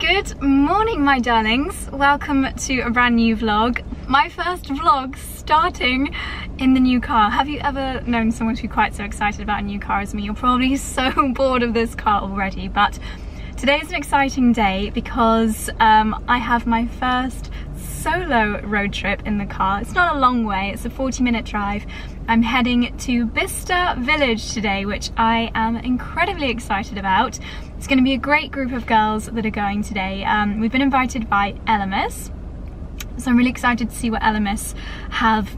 Good morning, my darlings. Welcome to a brand new vlog. My first vlog starting in the new car. Have you ever known someone to be quite so excited about a new car as me? You're probably so bored of this car already, but today is an exciting day because I have my first solo road trip in the car. It's not a long way, it's a 40-minute drive. I'm heading to Vista Village today, which I am incredibly excited about. It's going to be a great group of girls that are going today. We've been invited by HERMES, so I'm really excited to see what HERMES have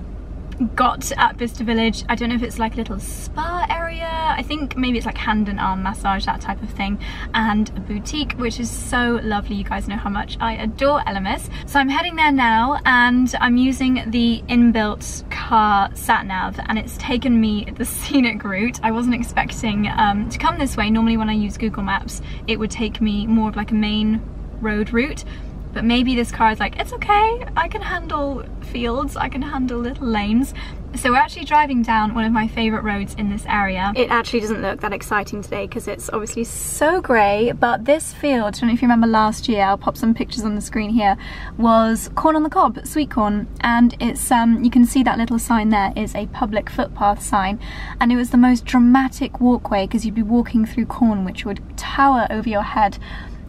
got at Vista Village. I don't know if it's like a little spa area. I think maybe it's like hand and arm massage, that type of thing, and a boutique, which is so lovely. You guys know how much I adore HERMES. So I'm heading there now, and I'm using the inbuilt car sat nav, and it's taken me the scenic route. I wasn't expecting to come this way. Normally when I use Google Maps, it would take me more of like a main road route. But maybe this car is like, it's okay, I can handle fields, I can handle little lanes. So we're actually driving down one of my favourite roads in this area. It actually doesn't look that exciting today because it's obviously so grey, but this field, I don't know if you remember last year, I'll pop some pictures on the screen here, was corn on the cob, sweet corn, and it's, you can see that little sign there is a public footpath sign, and it was the most dramatic walkway because you'd be walking through corn which would tower over your head.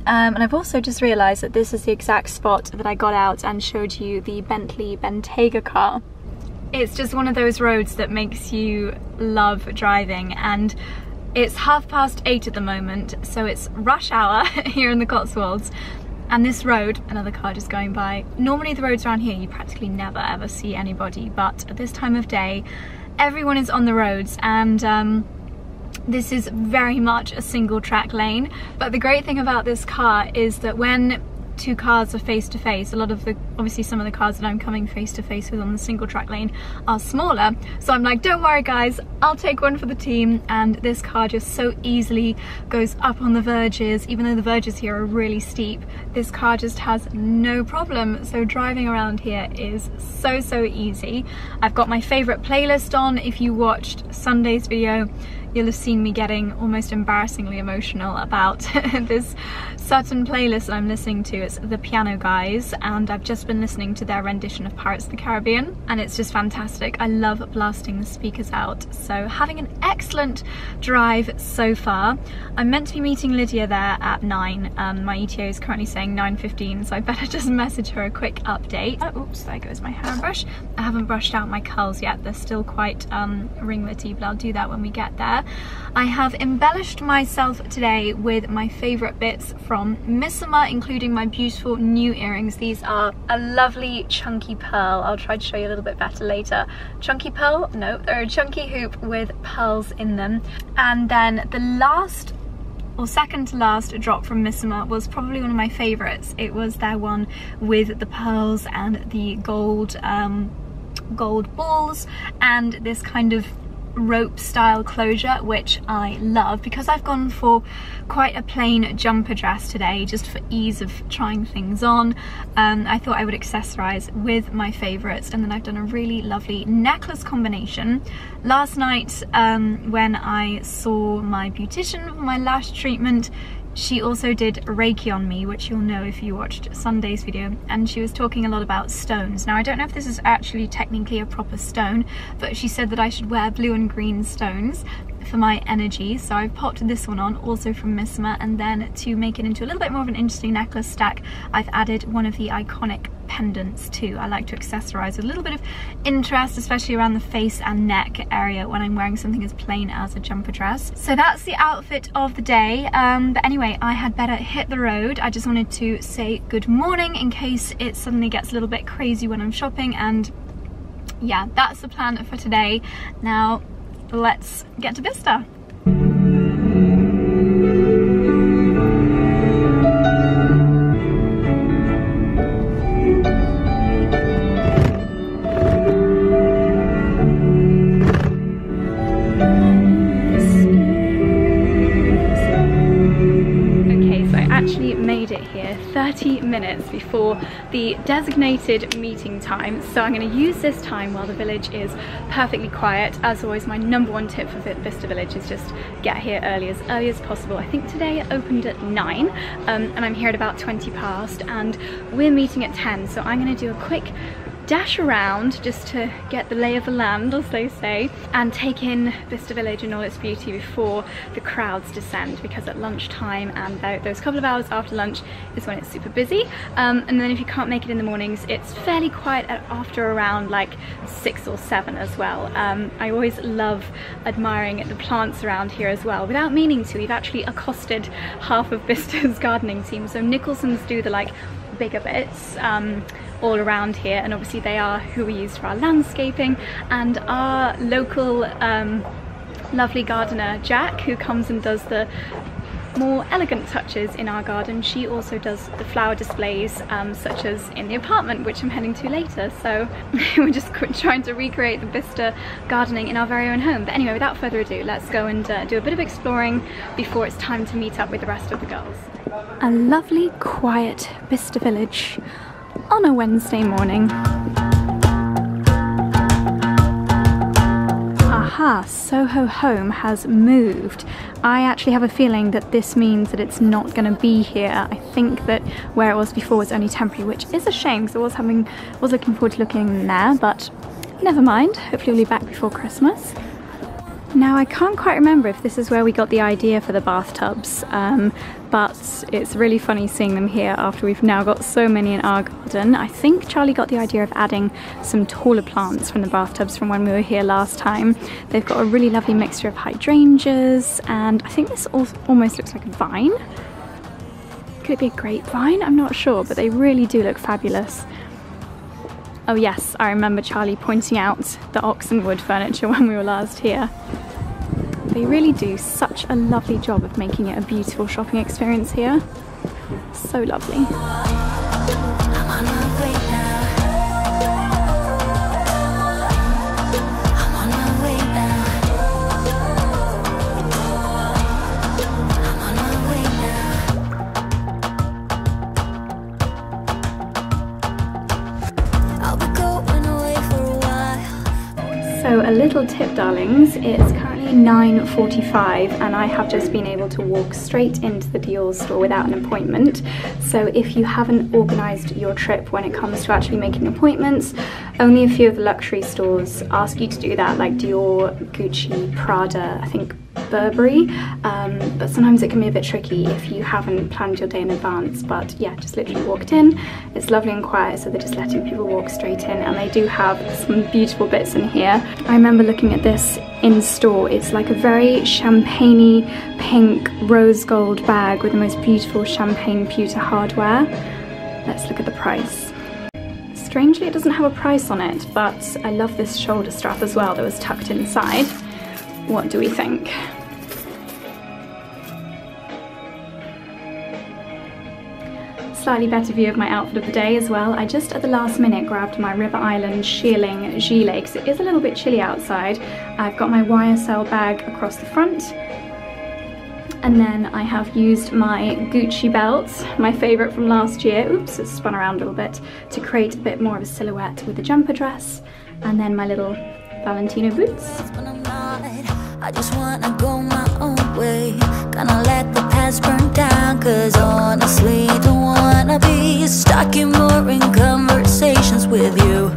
And I've also just realised that this is the exact spot that I got out and showed you the Bentley Bentayga car. It's just one of those roads that makes you love driving, and it's 8:30 at the moment, so it's rush hour here in the Cotswolds. And this road, another car just going by. Normally the roads around here you practically never ever see anybody, but at this time of day everyone is on the roads, and this is very much a single track lane. But the great thing about this car is that when two cars are face to face, obviously some of the cars that I'm coming face to face with on the single track lane are smaller. So I'm like, don't worry guys, I'll take one for the team. And this car just so easily goes up on the verges, even though the verges here are really steep. This car just has no problem. So driving around here is so easy. I've got my favourite playlist on. If you watched Sunday's video, you'll have seen me getting almost embarrassingly emotional about this certain playlist that I'm listening to. It's The Piano Guys, and I've just been listening to their rendition of Pirates of the Caribbean, and it's just fantastic. I love blasting the speakers out. So having an excellent drive so far. I'm meant to be meeting Lydia there at 9. My ETA is currently saying 9:15, so I better just message her a quick update. Oh, oops, there goes my hairbrush. I haven't brushed out my curls yet. They're still quite ringlety, but I'll do that when we get there. I have embellished myself today with my favourite bits from Missoma, including my beautiful new earrings. These are a lovely chunky pearl. I'll try to show you a little bit better later. Chunky pearl? No, they're a chunky hoop with pearls in them. And then the last, or second to last drop from Misma was probably one of my favourites. It was their one with the pearls and the gold balls and this kind of rope style closure, which I love because I've gone for quite a plain jumper dress today just for ease of trying things on. I thought I would accessorize with my favorites, and then I've done a really lovely necklace combination. Last night when I saw my beautician for my lash treatment, she also did Reiki on me, which you'll know if you watched Sunday's video, and she was talking a lot about stones. Now I don't know if this is actually technically a proper stone, but she said that I should wear blue and green stones for my energy, so I've popped this one on, also from Misma, and then to make it into a little bit more of an interesting necklace stack, I've added one of the iconic pendants too. I like to accessorize with a little bit of interest, especially around the face and neck area when I'm wearing something as plain as a jumper dress. So that's the outfit of the day, but anyway, I had better hit the road. I just wanted to say good morning in case it suddenly gets a little bit crazy when I'm shopping, and yeah, that's the plan for today. Now let's get to Vista. Okay, so I actually made it here 30 minutes before the designated meeting time, so I'm going to use this time while the village is perfectly quiet. As always, my #1 tip for Vista Village is just get here early as possible. I think today it opened at 9 and I'm here at about 20 past, and we're meeting at 10, so I'm going to do a quick dash around just to get the lay of the land, as they say, and take in Vista Village and all its beauty before the crowds descend, because at lunchtime and those couple of hours after lunch is when it's super busy, and then if you can't make it in the mornings, it's fairly quiet after around like 6 or 7 as well. I always love admiring the plants around here as well. Without meaning to, we've actually accosted half of Vista's gardening team. So Nicholson's do the like bigger bits all around here, and obviously they are who we use for our landscaping, and our local lovely gardener Jack, who comes and does the more elegant touches in our garden. She also does the flower displays, such as in the apartment, which I'm heading to later. So we're just trying to recreate the Vista gardening in our very own home. But anyway, without further ado, let's go and do a bit of exploring before it's time to meet up with the rest of the girls. A lovely quiet Vista Village on a Wednesday morning. Aha, Soho Home has moved. I actually have a feeling that this means that it's not going to be here. I think that where it was before was only temporary, which is a shame because I was looking forward to looking in there, but never mind. Hopefully we'll be back before Christmas. Now, I can't quite remember if this is where we got the idea for the bathtubs, but it's really funny seeing them here after we've now got so many in our garden. I think Charlie got the idea of adding some taller plants from the bathtubs from when we were here last time. They've got a really lovely mixture of hydrangeas, and I think this almost looks like a vine. Could it be a grapevine? I'm not sure, but they really do look fabulous. Oh yes, I remember Charlie pointing out the oxenwood furniture when we were last here. They really do such a lovely job of making it a beautiful shopping experience here. So lovely. So a little tip, darlings, it's currently 9:45 and I have just been able to walk straight into the Dior store without an appointment. So if you haven't organised your trip when it comes to actually making appointments, only a few of the luxury stores ask you to do that, like Dior, Gucci, Prada, I think Burberry, but sometimes it can be a bit tricky if you haven't planned your day in advance. But yeah, just literally walked in. It's lovely and quiet, so they're just letting people walk straight in, and they do have some beautiful bits in here. I remember looking at this in store. It's like a very champagne-y pink rose gold bag with the most beautiful champagne pewter hardware. Let's look at the price. Strangely, it doesn't have a price on it, but I love this shoulder strap as well that was tucked inside. What do we think? Slightly better view of my outfit of the day as well. I just at the last minute grabbed my River Island shearling gilet because it is a little bit chilly outside. I've got my YSL bag across the front, and then I have used my Gucci belt, my favourite from last year. Oops, it's spun around a little bit, to create a bit more of a silhouette with the jumper dress, and then my little Valentino boots. I just wanna go my own way, gonna let the past burn down, cause honestly don't wanna be stuck in boring conversations with you.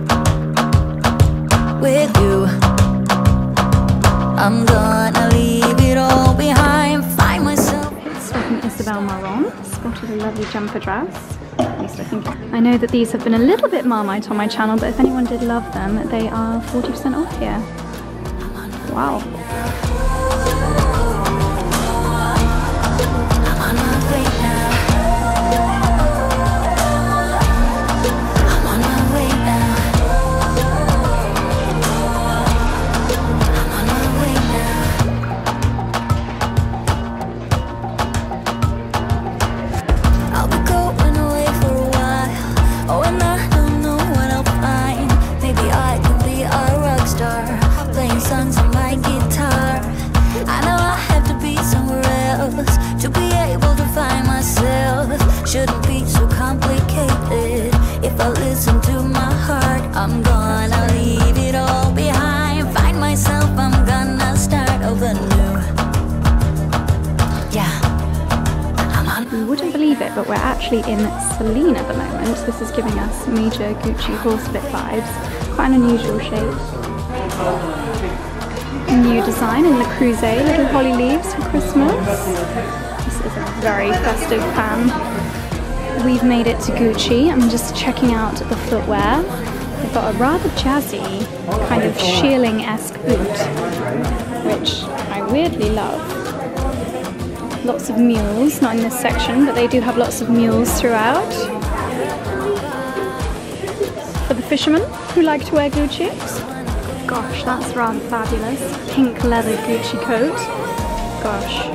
I'm gonna leave it all behind, find myself. It's from Isabel Marron, spotted a lovely jumper dress. At least I think. I know that these have been a little bit Marmite on my channel, but if anyone did love them, they are 40% off here. Wow. Songs on my guitar. be so complicated. If I listen to my heart, I'm gonna leave it all behind. Find myself, I'm gonna start over new. Yeah. You wouldn't believe it, but we're actually in Celine at the moment. This is giving us major Gucci horsebit vibes. Quite an unusual shape. New design in the Creuset, little holly leaves for Christmas. This is a very festive pan. We've made it to Gucci. I'm just checking out the footwear. They've got a rather jazzy, kind of shearling-esque boot, which I weirdly love. Lots of mules, not in this section, but they do have lots of mules throughout. For the fishermen who like to wear Gucci. Gosh, that's rather fabulous. Pink leather Gucci coat. Gosh.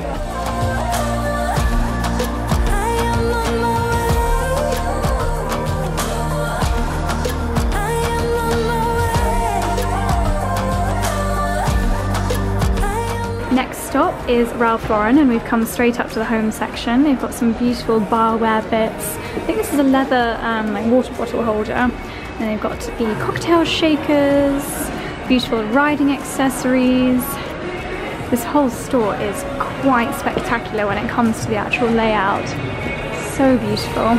Next stop is Ralph Lauren, and we've come straight up to the home section. They've got some beautiful barware bits. I think this is a leather like water bottle holder. And they've got the cocktail shakers, beautiful riding accessories. This whole store is quite spectacular when it comes to the actual layout. So beautiful.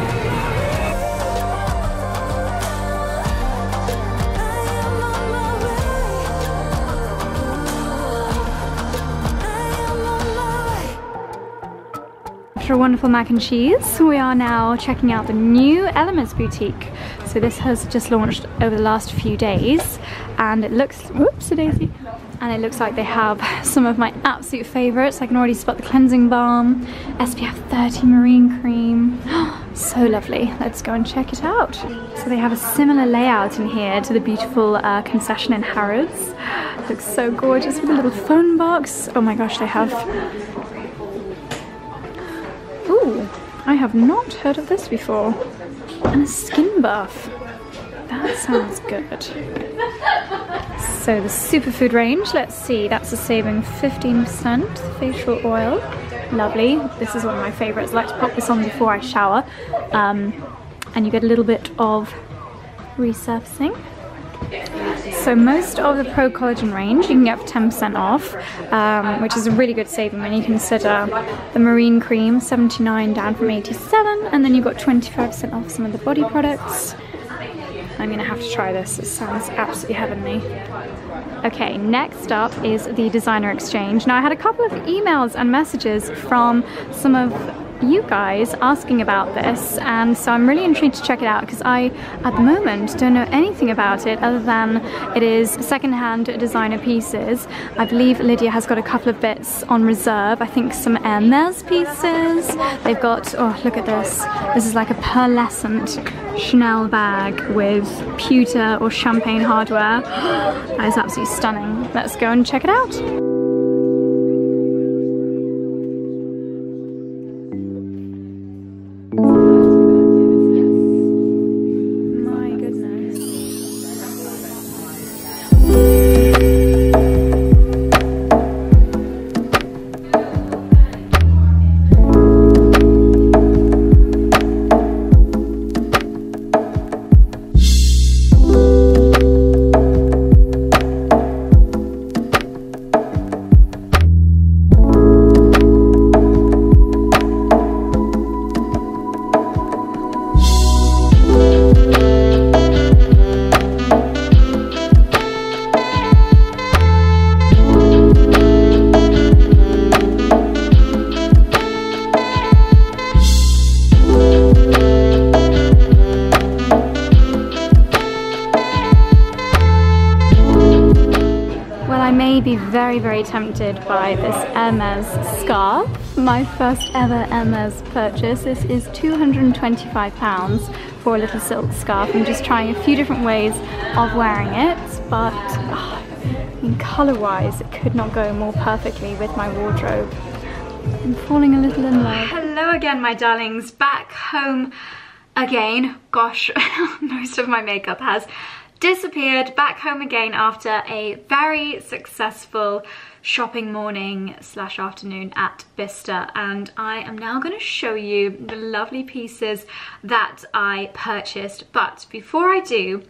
After a wonderful mac and cheese, we are now checking out the new HERMES boutique. So this has just launched over the last few days, and it looks, whoops a daisy, and it looks like they have some of my absolute favorites. I can already spot the cleansing balm, SPF 30 marine cream. So lovely. Let's go and check it out. So they have a similar layout in here to the beautiful concession in Harrods. It looks so gorgeous with a little phone box. Oh my gosh, they have... Ooh, I have not heard of this before. And a skin buff. That sounds good. So the superfood range, let's see, that's a saving 15%. Facial oil, lovely. This is one of my favorites. I like to pop this on before I shower. And you get a little bit of resurfacing. So most of the Pro Collagen range you can get for 10% off, which is a really good saving when you consider the marine cream, 79 down from 87, and then you've got 25% off some of the body products. I'm gonna have to try this, it sounds absolutely heavenly. Okay, next up is the designer exchange. Now I had a couple of emails and messages from some of you guys asking about this, and so I'm really intrigued to check it out because I at the moment don't know anything about it other than it is second-hand designer pieces. I believe Lydia has got a couple of bits on reserve. I think some HERMES pieces. They've got, oh look at this, this is like a pearlescent Chanel bag with pewter or champagne hardware. That is absolutely stunning. Let's go and check it out. Be very tempted by this HERMES scarf. My first ever HERMES purchase. This is £225 for a little silk scarf. I'm just trying a few different ways of wearing it, but I mean, colour-wise it could not go more perfectly with my wardrobe. I'm falling a little in love. Hello again, my darlings, back home again. Gosh, most of my makeup has disappeared. Back home again after a very successful shopping morning / afternoon at Bicester, and I am now going to show you the lovely pieces that I purchased. But before I do,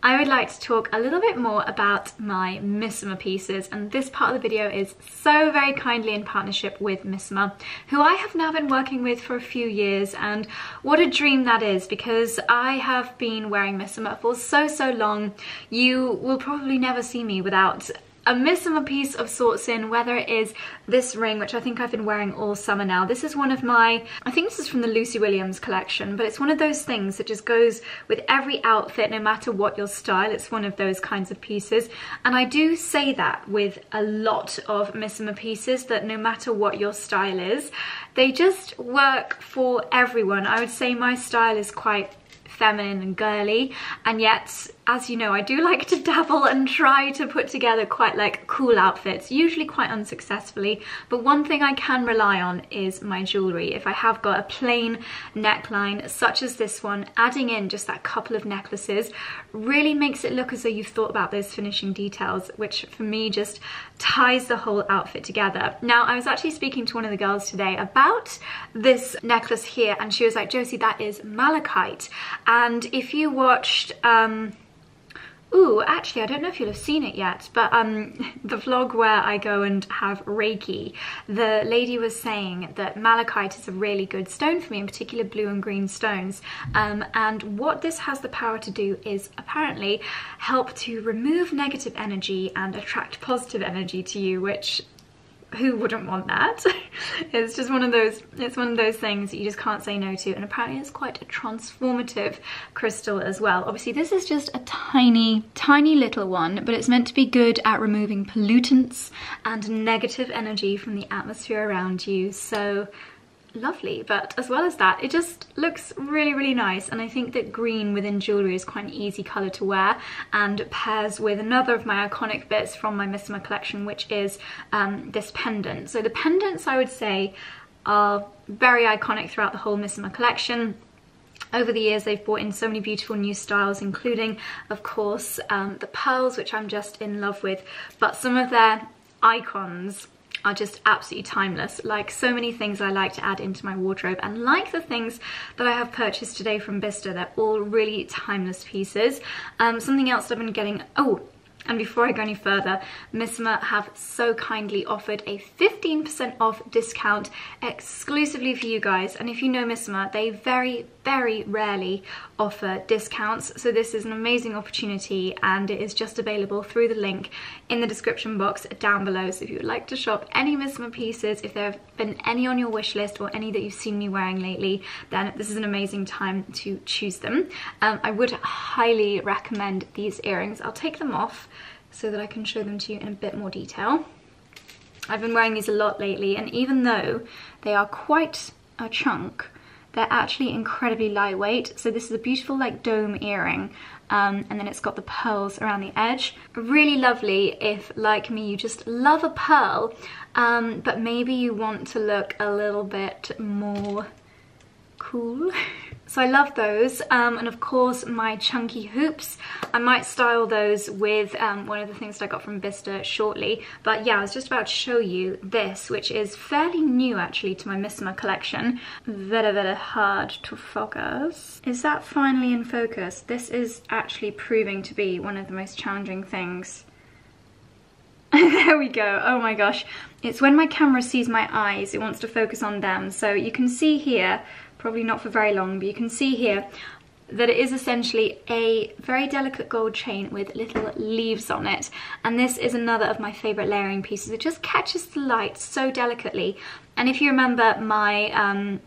I would like to talk a little bit more about my Missoma pieces, and this part of the video is so very kindly in partnership with Misma, who I have now been working with for a few years, and what a dream that is, because I have been wearing Missoma for so long. You will probably never see me without a Missoma piece of sorts in, whether it is this ring, which I think I've been wearing all summer now. This is one of my, I think this is from the Lucy Williams collection, but it's one of those things that just goes with every outfit, no matter what your style. It's one of those kinds of pieces. And I do say that with a lot of Missoma pieces, that no matter what your style is, they just work for everyone. I would say my style is quite feminine and girly, and yet, as you know, I do like to dabble and try to put together quite like cool outfits, usually quite unsuccessfully. But one thing I can rely on is my jewellery. If I have got a plain neckline such as this one, adding in just that couple of necklaces really makes it look as though you've thought about those finishing details, which for me just ties the whole outfit together. Now, I was actually speaking to one of the girls today about this necklace here, and she was like, Josie, that is malachite. And if you watched ooh, actually, I don't know if you'll have seen it yet, but the vlog where I go and have Reiki, the lady was saying that malachite is a really good stone for me, in particular blue and green stones. And what this has the power to do is apparently help to remove negative energy and attract positive energy to you, which, who wouldn't want that? It's just one of those things that you just can't say no to, and apparently it's quite a transformative crystal as well. Obviously this is just a tiny little one, but it's meant to be good at removing pollutants and negative energy from the atmosphere around you. So lovely. But as well as that, it just looks really nice, and I think that green within jewellery is quite an easy colour to wear, and pairs with another of my iconic bits from my Misma collection, which is this pendant. So the pendants, I would say, are very iconic throughout the whole Misma collection. Over the years, they've brought in so many beautiful new styles, including, of course, the pearls, which I'm just in love with, but some of their icons are just absolutely timeless. Like so many things I like to add into my wardrobe, and like the things that I have purchased today from Vista, they're all really timeless pieces. Something else that I've been getting, oh, and before I go any further, Misma have so kindly offered a 15% off discount exclusively for you guys. And if you know Misma, they very rarely offer discounts. So this is an amazing opportunity, and it is just available through the link in the description box down below. So if you would like to shop any Misma pieces, if there have been any on your wish list or any that you've seen me wearing lately, then this is an amazing time to choose them. I would highly recommend these earrings. I'll take them off so that I can show them to you in a bit more detail. I've been wearing these a lot lately, and even though they are quite a chunk, they're actually incredibly lightweight. So this is a beautiful like dome earring, and then it's got the pearls around the edge. Really lovely if, like me, you just love a pearl, but maybe you want to look a little bit more cool. So I love those, and of course my chunky hoops. I might style those with one of the things that I got from Vista shortly. But yeah, I was just about to show you this, which is fairly new actually to my Misma collection. Very hard to focus. Is that finally in focus? This is actually proving to be one of the most challenging things. There we go. Oh my gosh. It's when my camera sees my eyes, it wants to focus on them. So you can see here, probably not for very long, but you can see here that it is essentially a very delicate gold chain with little leaves on it. And this is another of my favourite layering pieces. It just catches the light so delicately. And if you remember my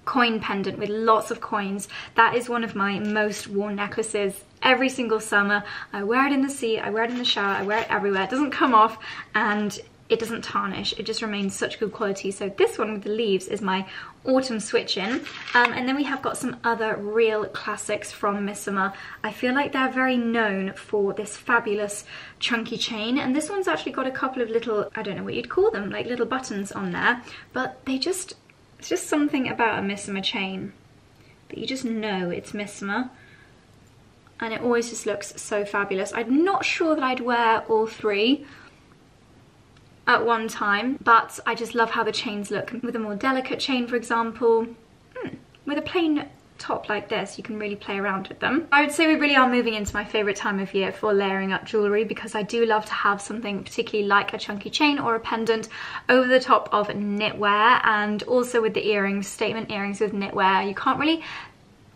coin pendant with lots of coins, that is one of my most worn necklaces. Every single summer, I wear it in the sea, I wear it in the shower, I wear it everywhere. It doesn't come off, and it doesn't tarnish. It just remains such good quality. So this one with the leaves is my autumn switch in. And then we have got some other real classics from Missoma. I feel like they're very known for this fabulous chunky chain, and this one's actually got a couple of little, I don't know what you'd call them, like little buttons on there, but they just, it's just something about a Missoma chain that you just know it's Misma. And it always just looks so fabulous. I'm not sure that I'd wear all three. at one time, but I just love how the chains look. With a more delicate chain, for example, with a plain top like this, you can really play around with them. I would say we really are moving into my favourite time of year for layering up jewellery, because I do love to have something particularly like a chunky chain or a pendant over the top of knitwear, and also with the earrings, statement earrings with knitwear.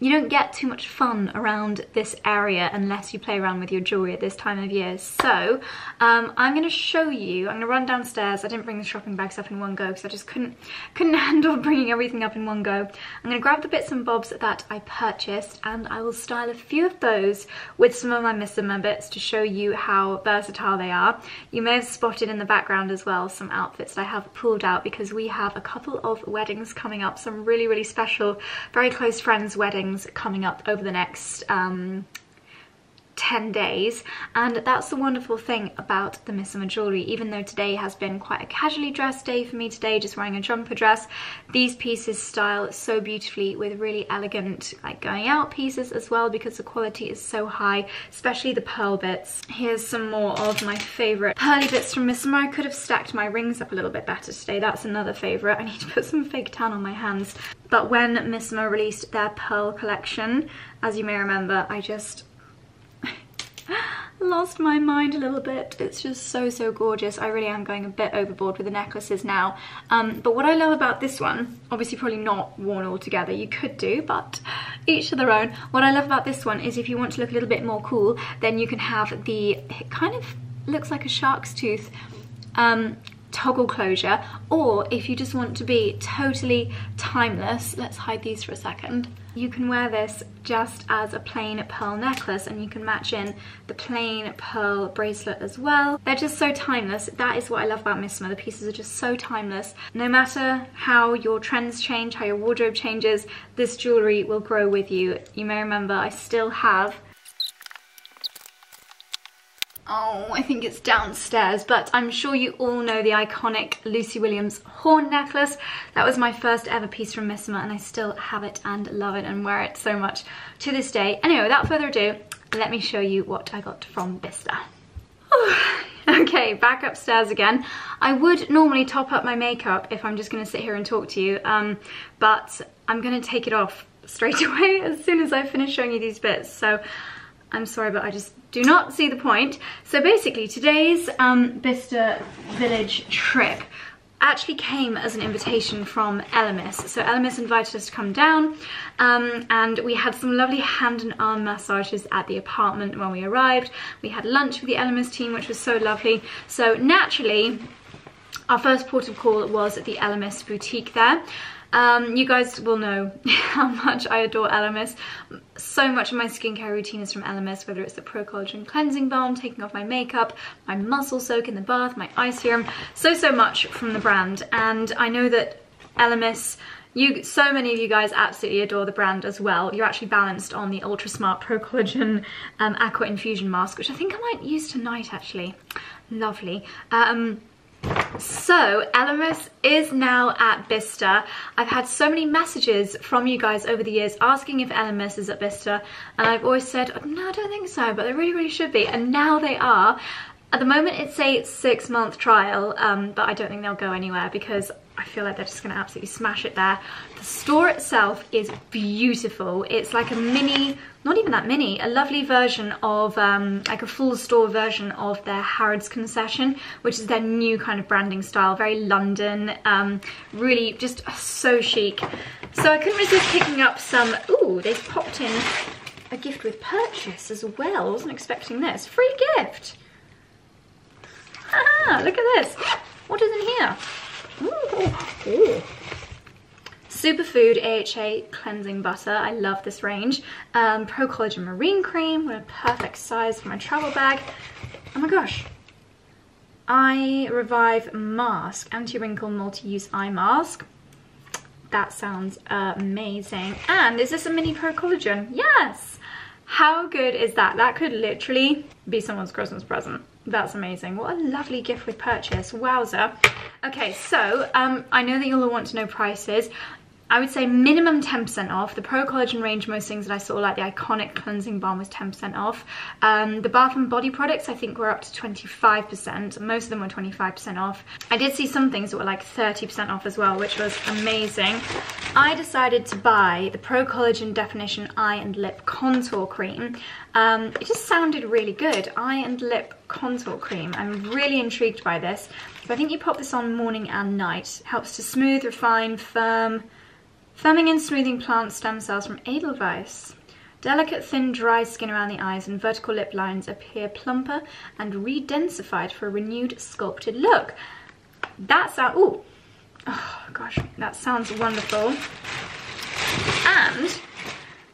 You don't get too much fun around this area unless you play around with your jewellery at this time of year. So I'm going to show you, I'm going to run downstairs. I didn't bring the shopping bags up in one go because I just couldn't handle bringing everything up in one go. I'm going to grab the bits and bobs that I purchased, and I will style a few of those with some of my Missoma bits to show you how versatile they are. You may have spotted in the background as well some outfits that I have pulled out, because we have a couple of weddings coming up, some really, really special, very close friends' weddings coming up over the next 10 days, and that's the wonderful thing about the Missoma jewellery. Even though today has been quite a casually dressed day for me today, just wearing a jumper dress, these pieces style so beautifully with really elegant like going out pieces as well, because the quality is so high, especially the pearl bits. Here's some more of my favourite pearly bits from Misma. I could have stacked my rings up a little bit better today. That's another favourite. I need to put some fake tan on my hands. But when Misma released their pearl collection, as you may remember, I just lost my mind a little bit. It's just so, so gorgeous. I really am going a bit overboard with the necklaces now. But what I love about this one, obviously probably not worn all together, you could do, but each to their own. What I love about this one is if you want to look a little bit more cool, then you can have the, it kind of looks like a shark's tooth toggle closure, or if you just want to be totally timeless, let's hide these for a second, you can wear this just as a plain pearl necklace, and you can match in the plain pearl bracelet as well. They're just so timeless. That is what I love about Misma. The pieces are just so timeless. No matter how your trends change, how your wardrobe changes, this jewellery will grow with you. You may remember I still have, oh, I think it's downstairs, but I'm sure you all know the iconic Lucy Williams horn necklace. That was my first ever piece from Misma, and I still have it and love it and wear it so much to this day. Anyway, without further ado, let me show you what I got from Vista. Okay, back upstairs again. I would normally top up my makeup if I'm just going to sit here and talk to you, but I'm going to take it off straight away as soon as I finish showing you these bits. So I'm sorry, but I just do not see the point. So basically today's Vista Village trip actually came as an invitation from HERMES. So HERMES invited us to come down, and we had some lovely hand and arm massages at the apartment when we arrived. We had lunch with the HERMES team, which was so lovely. So naturally, our first port of call was at the HERMES boutique there. You guys will know how much I adore HERMES. So much of my skincare routine is from HERMES, whether it's the Pro Collagen Cleansing Balm, taking off my makeup, my muscle soak in the bath, my eye serum, so much from the brand. And I know that HERMES, so many of you guys absolutely adore the brand as well. You're actually balanced on the Ultra Smart Pro Collagen Aqua Infusion Mask, which I think I might use tonight actually. Lovely. So HERMES is now at Vista. I've had so many messages from you guys over the years asking if HERMES is at Vista, and I've always said, no, I don't think so, but they really, really should be, and now they are. At the moment it's a 6-month trial, but I don't think they'll go anywhere because I feel like they're just going to absolutely smash it there. The store itself is beautiful. It's like a mini, not even that mini, a lovely version of, like a full store version of their Harrods concession, which is their new kind of branding style, very London, really just so chic. So I couldn't resist picking up some, ooh, they've popped in a gift with purchase as well. I wasn't expecting this. Free gift. Ah, look at this. What is in here? Ooh. Superfood AHA cleansing butter. I love this range. Pro Collagen Marine Cream. What a perfect size for my travel bag. Oh my gosh. Eye Revive Mask. Anti-wrinkle multi-use eye mask. That sounds amazing. And is this a mini Pro Collagen? Yes! How good is that? That could literally be someone's Christmas present. That's amazing. What a lovely gift with purchase. Wowza. Okay, so I know that you'll all want to know prices. I would say minimum 10% off. The Pro Collagen range, most things that I saw, like the Iconic Cleansing Balm, was 10% off. The Bath and Body products, I think, were up to 25%. Most of them were 25% off. I did see some things that were like 30% off as well, which was amazing. I decided to buy the Pro Collagen Definition Eye and Lip Contour Cream. It just sounded really good. Eye and Lip Contour Cream. I'm really intrigued by this. So I think you pop this on morning and night. It helps to smooth, refine, firming and smoothing plant stem cells from Edelweiss. Delicate, thin, dry skin around the eyes and vertical lip lines appear plumper and re-densified for a renewed, sculpted look. That sounds, oh gosh, that sounds wonderful. And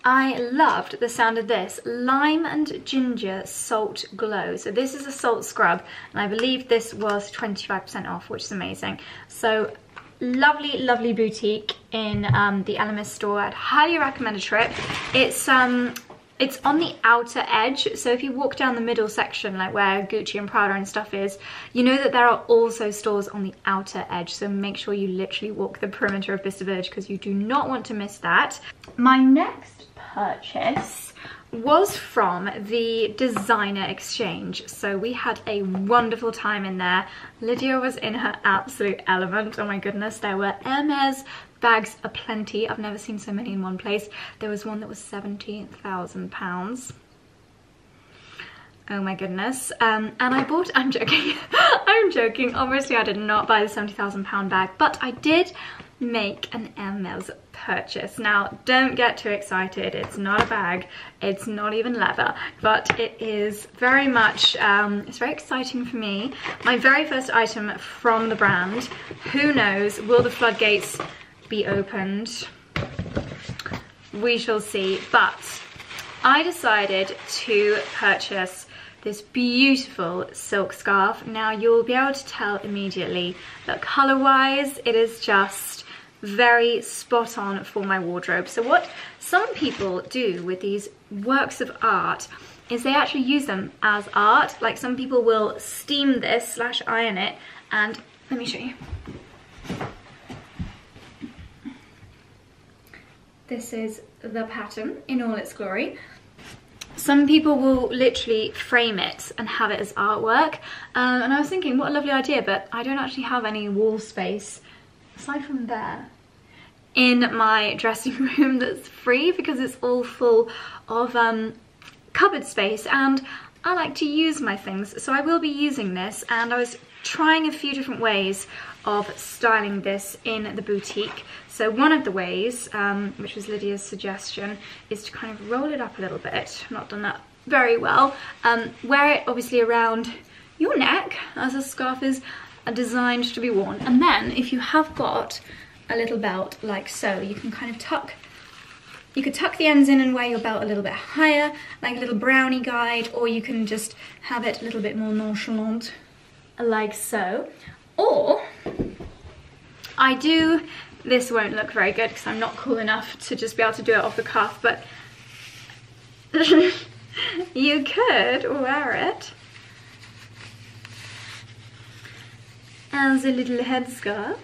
I loved the sound of this. Lime and Ginger Salt Glow. So this is a salt scrub, and I believe this was 25% off, which is amazing. So lovely, lovely boutique in the LMS store. I'd highly recommend a trip. It's on the outer edge, so if you walk down the middle section, like where Gucci and Prada and stuff is, you know that there are also stores on the outer edge, so make sure you literally walk the perimeter of Vista Village because you do not want to miss that. My next purchase was from the Designer Exchange. So we had a wonderful time in there. Lydia was in her absolute element. Oh my goodness, there were Hermes bags aplenty. I've never seen so many in one place. There was one that was £70,000. Oh my goodness. And I bought, I'm joking, I'm joking. Obviously I did not buy the £70,000 bag, but I did make an Hermes purchase. Now, don't get too excited. It's not a bag. It's not even leather, but it is very much, it's very exciting for me. My very first item from the brand. Who knows? Will the floodgates be opened? We shall see. But I decided to purchase this beautiful silk scarf. Now, you'll be able to tell immediately that color-wise, it is just very spot on for my wardrobe. So what some people do with these works of art is they actually use them as art. Like, some people will steam this / iron it, and let me show you. This is the pattern in all its glory. Some people will literally frame it and have it as artwork, and I was thinking, what a lovely idea, but I don't actually have any wall space aside from there in my dressing room that's free, because it's all full of cupboard space, and I like to use my things. So I will be using this, and I was trying a few different ways of styling this in the boutique. So one of the ways, which was Lydia's suggestion, is to kind of roll it up a little bit. I've not done that very well. Wear it obviously around your neck, as a scarf is designed to be worn. And then if you have got a little belt like so, you can kind of tuck, you could tuck the ends in and wear your belt a little bit higher, like a little brownie guide, or you can just have it a little bit more nonchalant, like so. Or this won't look very good because I'm not cool enough to just be able to do it off the cuff, but you could wear it as a little headscarf.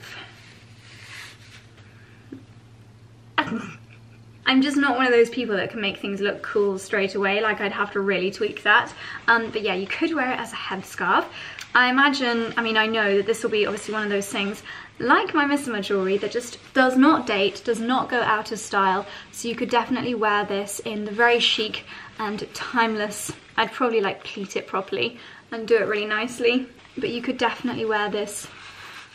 I'm just not one of those people that can make things look cool straight away. Like, I'd have to really tweak that. But yeah, you could wear it as a headscarf. I imagine, I mean, I know that this will be obviously one of those things, like my Missoma jewellery, that just does not date, does not go out of style. So you could definitely wear this in the very chic and timeless. I'd probably like pleat it properly and do it really nicely. But you could definitely wear this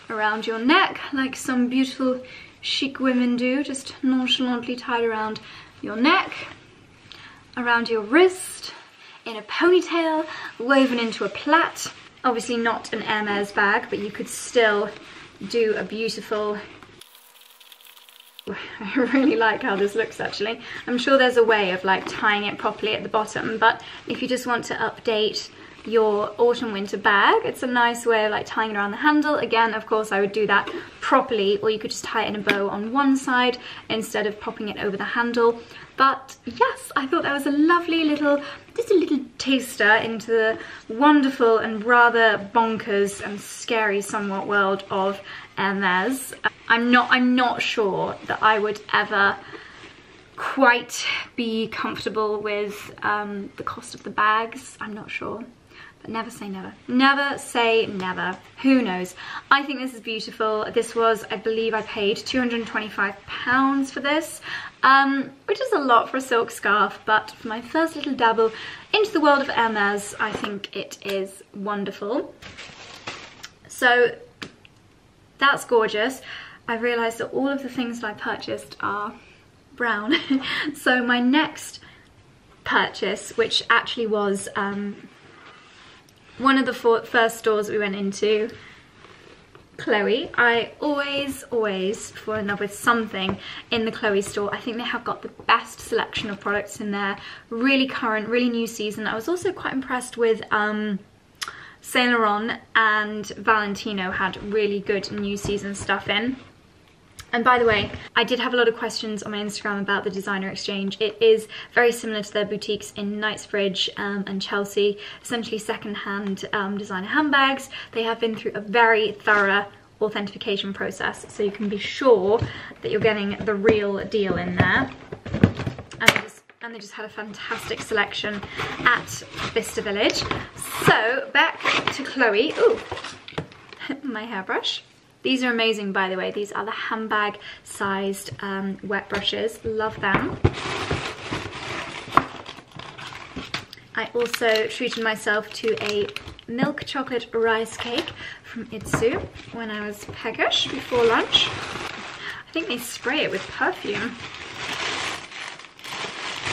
around your neck, like some beautiful chic women do, just nonchalantly tied around your neck, around your wrist, in a ponytail, woven into a plait. Obviously not an Hermes bag, but you could still do a beautiful... I really like how this looks, actually. I'm sure there's a way of like tying it properly at the bottom, but if you just want to update your autumn winter bag, it's a nice way of like tying it around the handle. Again, of course, I would do that properly, or you could just tie it in a bow on one side instead of popping it over the handle. But yes, I thought that was a lovely little, just a little taster into the wonderful and rather bonkers and scary somewhat world of Hermes. I'm not sure that I would ever quite be comfortable with the cost of the bags. I'm not sure, but never say never. Never say never. Who knows? I think this is beautiful. This was, I believe I paid £225 for this, which is a lot for a silk scarf, but for my first little dabble into the world of HERMES, I think it is wonderful. So that's gorgeous. I realised that all of the things that I purchased are brown. So my next purchase, which actually was one of the first stores we went into, Chloe. I always fall in love with something in the Chloe store. I think they have got the best selection of products in there. Really current, really new season. I was also quite impressed with Saint Laurent and Valentino had really good new season stuff in. And by the way, I did have a lot of questions on my Instagram about the designer exchange. It is very similar to their boutiques in Knightsbridge and Chelsea, essentially second-hand designer handbags. They have been through a very thorough authentication process, so you can be sure that you're getting the real deal in there. And they just had a fantastic selection at Vista Village. So back to Chloe. Ooh, my hairbrush. These are amazing, by the way. These are the handbag sized wet brushes. Love them. I also treated myself to a milk chocolate rice cake from Itsu when I was peckish before lunch. I think they spray it with perfume.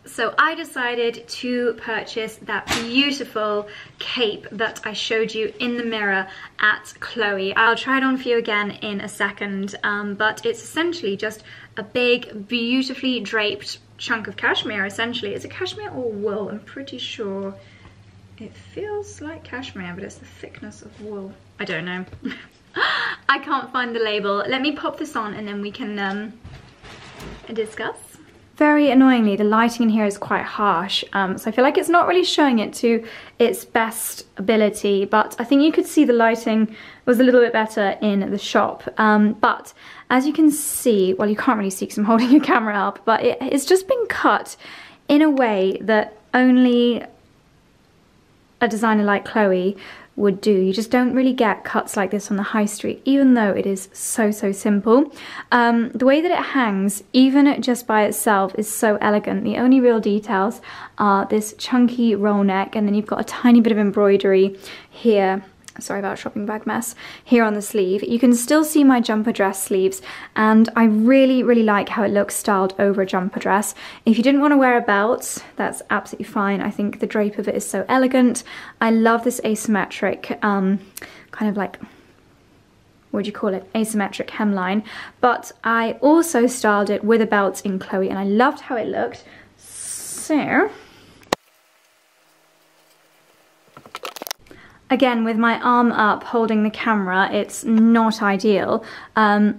So I decided to purchase that beautiful cape that I showed you in the mirror at Chloe. I'll try it on for you again in a second, but it's essentially just a big, beautifully draped chunk of cashmere, essentially. Is it cashmere or wool? I'm pretty sure it feels like cashmere, but it's the thickness of wool. I don't know. I can't find the label. Let me pop this on and then we can discuss. Very annoyingly, the lighting in here is quite harsh, so I feel like it's not really showing it to its best ability, but I think you could see the lighting was a little bit better in the shop. But as you can see, well, you can't really see because I'm holding a camera up, but it's just been cut in a way that only a designer like Chloe would do. You just don't really get cuts like this on the high street, even though it is so simple. The way that it hangs, even just by itself, is so elegant. The only real details are this chunky roll neck, and then you've got a tiny bit of embroidery here. Sorry about shopping bag mess. Here on the sleeve. You can still see my jumper dress sleeves, and I really like how it looks styled over a jumper dress. If you didn't want to wear a belt, that's absolutely fine. I think the drape of it is so elegant. I love this asymmetric, kind of like, what would you call it? Asymmetric hemline. But I also styled it with a belt in Chloe, and I loved how it looked. So again, with my arm up holding the camera, it's not ideal, but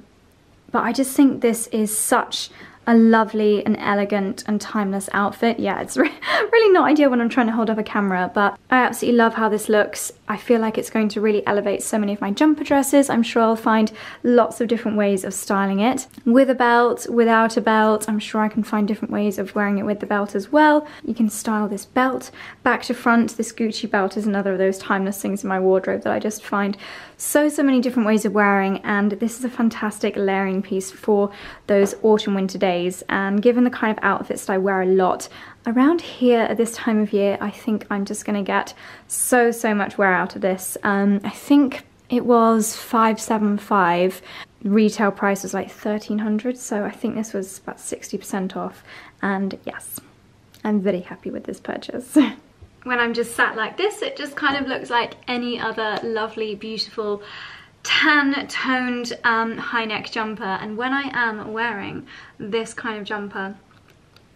I just think this is such a lovely and elegant and timeless outfit. Yeah, it's really not ideal when I'm trying to hold up a camera, but I absolutely love how this looks. I feel like it's going to really elevate so many of my jumper dresses. I'm sure I'll find lots of different ways of styling it. With a belt, without a belt, I'm sure I can find different ways of wearing it with the belt as well. You can style this belt back to front. This Gucci belt is another of those timeless things in my wardrobe that I just find so many different ways of wearing, and this is a fantastic layering piece for those autumn winter days. And given the kind of outfits that I wear a lot around here at this time of year, I think I'm just gonna get so much wear out of this. I think it was $575. Retail price was like $1,300, so I think this was about 60% off, and yes, I'm very happy with this purchase. When I'm just sat like this, it just kind of looks like any other lovely, beautiful, tan-toned high neck jumper. And when I am wearing this kind of jumper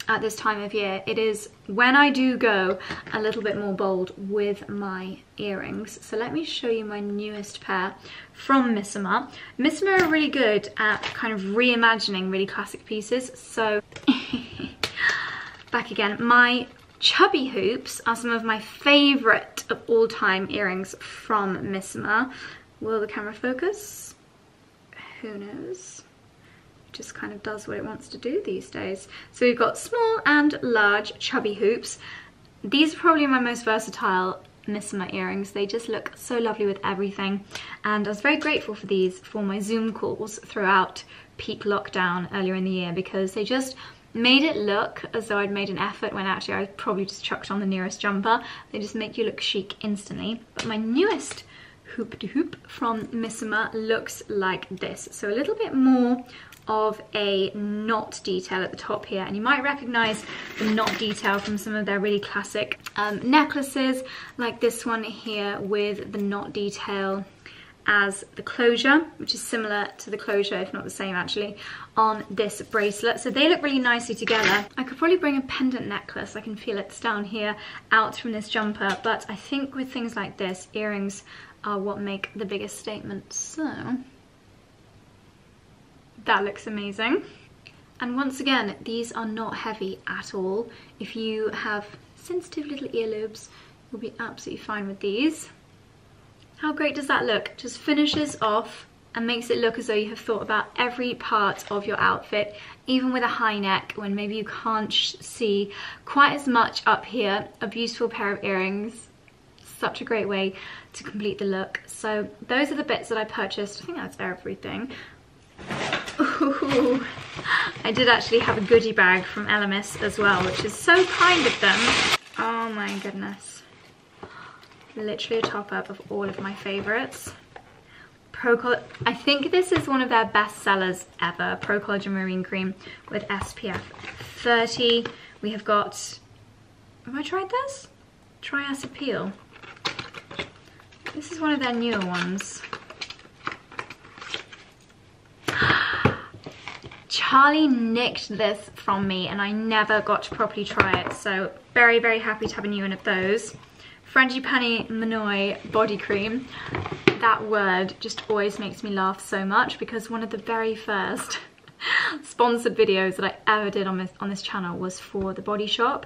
at this time of year, it is when I do go a little bit more bold with my earrings. So let me show you my newest pair from Missoma. Missoma are really good at kind of reimagining really classic pieces. So back again, my chubby hoops are some of my favourite of all time earrings from Misma. Will the camera focus? Who knows? just kind of does what it wants to do these days. So we've got small and large chubby hoops. These are probably my most versatile Missoma earrings. They just look so lovely with everything, and I was very grateful for these for my Zoom calls throughout peak lockdown earlier in the year, because they just made it look as though I'd made an effort when actually I probably just chucked on the nearest jumper. They just make you look chic instantly. But my newest hoop to hoop from Misma looks like this. So a little bit more of a knot detail at the top here, and you might recognize the knot detail from some of their really classic necklaces, like this one here with the knot detail as the closure, which is similar to the closure, if not the same actually, on this bracelet. So they look really nicely together. I could probably bring a pendant necklace, I can feel it's down here, out from this jumper, but I think with things like this, earrings are what make the biggest statement. So that looks amazing. And once again, these are not heavy at all. If you have sensitive little earlobes, you'll be absolutely fine with these. How great does that look? Just finishes off and makes it look as though you have thought about every part of your outfit, even with a high neck when maybe you can't see quite as much up here. A beautiful pair of earrings. Such a great way to complete the look. So those are the bits that I purchased. I think that's everything. Ooh, I did actually have a goodie bag from HERMES as well, which is so kind of them. Oh my goodness. Literally a top up of all of my favorites. I think this is one of their best sellers ever. Pro Collagen Marine Cream with SPF 30. We have got, have I tried this? Triacid Peel. This is one of their newer ones. Charlie nicked this from me and I never got to properly try it, so very, very happy to have a new one of those. Frangipani Manoy body cream. That word just always makes me laugh so much, because one of the very first sponsored videos that I ever did on this channel was for the Body Shop,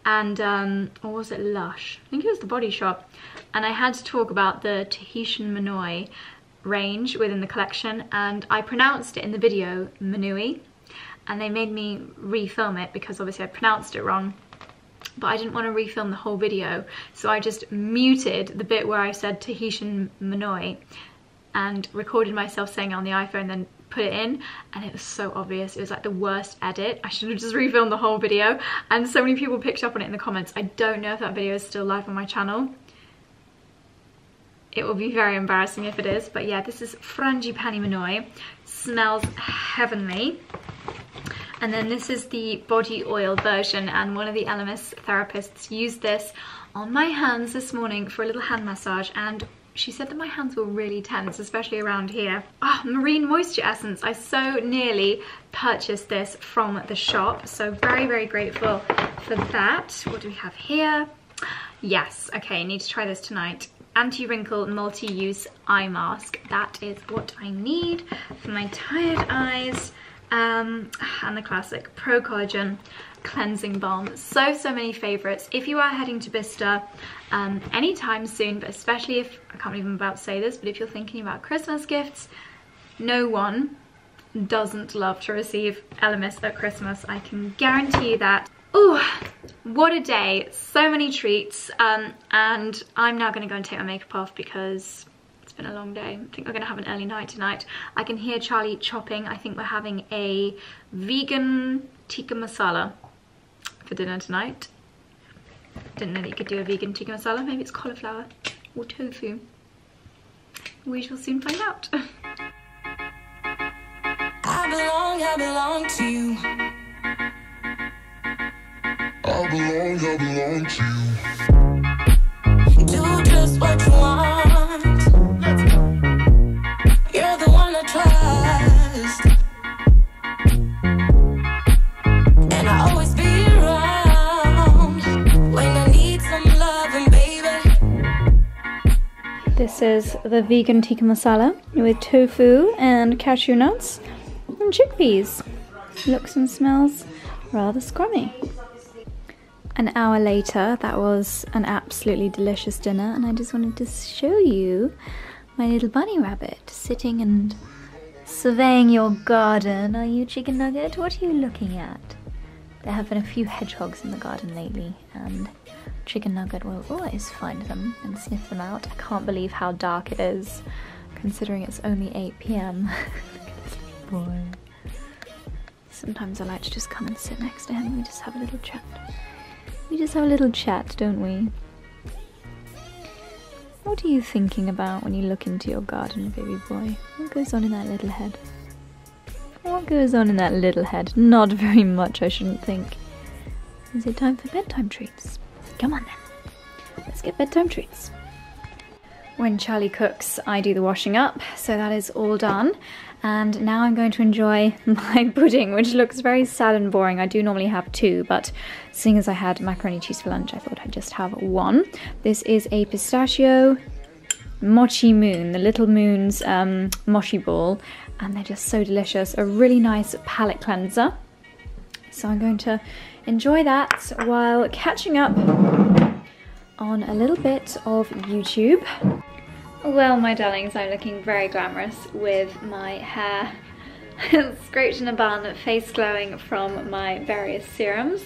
and or was it Lush? I think it was the Body Shop, and I had to talk about the Tahitian Manoy range within the collection, and I pronounced it in the video Manui, and they made me refilm it because obviously I pronounced it wrong. But I didn't want to refilm the whole video, so I just muted the bit where I said Tahitian Manoy and recorded myself saying it on the iPhone, then put it in, and it was so obvious. It was like the worst edit. I should have just refilmed the whole video, and so many people picked up on it in the comments. I don't know if that video is still live on my channel. It will be very embarrassing if it is, but yeah, this is Frangipani Manoy. Smells heavenly. And then this is the body oil version, and one of the HERMES therapists used this on my hands this morning for a little hand massage, and she said that my hands were really tense, especially around here. Oh, Marine Moisture Essence. I so nearly purchased this from the shop, so very, very grateful for that. What do we have here? Yes, okay, need to try this tonight. Anti-wrinkle multi-use eye mask. That is what I need for my tired eyes. And the classic Pro Collagen cleansing balm. So many favorites. If you are heading to Bicester anytime soon, but especially if, I can't believe I'm about to say this, but if you're thinking about Christmas gifts, no one doesn't love to receive HERMES at Christmas. I can guarantee you that. Oh, what a day. So many treats. And I'm now going to go and take my makeup off because it's been a long day. I think we're going to have an early night tonight. I can hear Charlie chopping. I think we're having a vegan tikka masala for dinner tonight. Didn't know that you could do a vegan tikka masala. Maybe it's cauliflower or tofu. We shall soon find out. I belong to you. I belong to you. Do just what you want. You're the one I trust, and I always be around when I need some loving, baby. This is the vegan tikka masala with tofu and cashew nuts and chickpeas. Looks and smells rather scrummy. An hour later, that was an absolutely delicious dinner, and I just wanted to show you my little bunny rabbit sitting and Surveying your garden, are you, Chicken Nugget? What are you looking at? There have been a few hedgehogs in the garden lately, and Chicken Nugget will always find them and sniff them out. I can't believe how dark it is, considering it's only 8 PM. Look at this little boy. Sometimes I like to just come and sit next to him and we just have a little chat. We just have a little chat, don't we? What are you thinking about when you look into your garden, baby boy? What goes on in that little head? What goes on in that little head? Not very much, I shouldn't think. Is it time for bedtime treats? Come on then. Let's get bedtime treats. When Charlie cooks, I do the washing up, so that is all done. And now I'm going to enjoy my pudding, which looks very sad and boring. I do normally have 2, but seeing as I had macaroni and cheese for lunch, I thought I'd just have 1. This is a pistachio mochi moon, the little moon's mochi ball, and they're just so delicious. A really nice palate cleanser. So I'm going to enjoy that while catching up on a little bit of YouTube. Well, my darlings, I'm looking very glamorous with my hair scraped in a bun, face glowing from my various serums,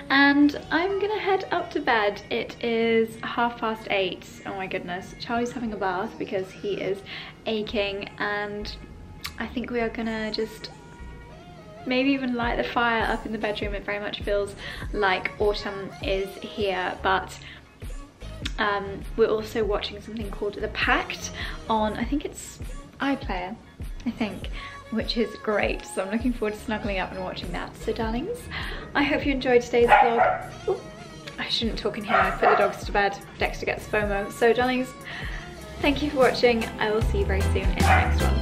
and I'm gonna head up to bed. It is 8:30. Oh my goodness, Charlie's having a bath because he is aching, and I think we are gonna just maybe even light the fire up in the bedroom. It very much feels like autumn is here, but we're also watching something called The Pact on, I think it's iPlayer, which is great. So I'm looking forward to snuggling up and watching that. So darlings, I hope you enjoyed today's vlog. Ooh, I shouldn't talk in here, I put the dogs to bed. Dexter gets FOMO. So darlings, thank you for watching. I will see you very soon in the next one.